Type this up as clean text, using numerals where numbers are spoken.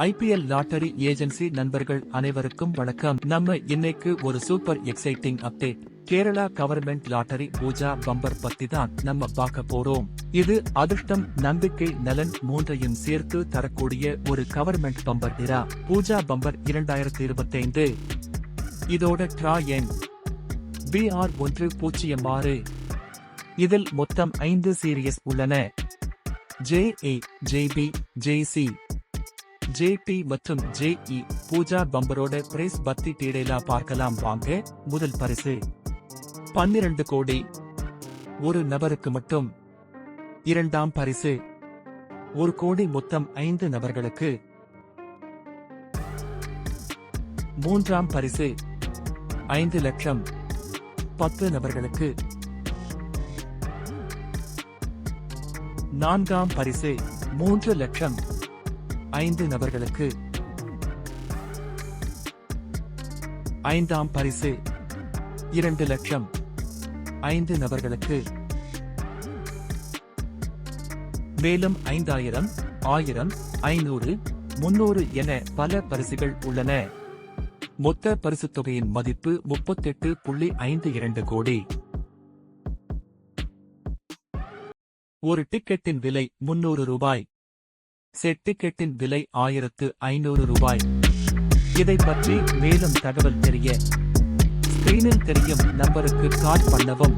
IPL lottery agency நண்பர்கள் அனைவருக்கும் வணக்கம். நம்ம இன்னைக்கு ஒரு super exciting update. Kerala government lottery Puja bumper பத்தி தான் நம்ம பார்க்க போறோம். இது அதிர்ஷ்டம், நம்பிக்கை, நலன் மூன்றையும் சேர்த்து தரக்கூடிய ஒரு government bumper draw. Pooja bumper 2025. இதோட ட்ரா எண் BR106. இதில் மொத்தம் 5 சீரியஸ் உள்ளன. JA, JB, JC, JP மற்றும் JE. பூஜா பம்பரோட பிரைஸ் பத்தி டீடைலா பார்க்கலாம் வாங்க. முதல் பரிசு 12 கோடி, ஒரு நபருக்கு மட்டும். இரண்டாம் பரிசு 1 கோடி, மொத்தம் 5 நபர்களுக்கு. மூன்றாம் பரிசு 5 லட்சம், 10 நபர்களுக்கு. நான்காம் பரிசு 3 லட்சம், 5 நபர்களுக்கு. ஐந்தாம் பரிசு 2 லட்சம், 5 நபர்களுக்கு. மேலும் 5000, 1000, 500, 300 என பல பரிசுகள் உள்ளன. மொத்த பரிசுத் தொகையின் மதிப்பு 38.52 கோடி. ஒரு டிக்கெட்டின் விலை 300 ரூபாய். செட் டிக்கெட்டின் விலை 1500 ரூபாய். இதை பற்றி மேலும் தகவல் தெரிய ஸ்கிரீனில் தெரியும் நம்பருக்கு கால் பண்ணவும்.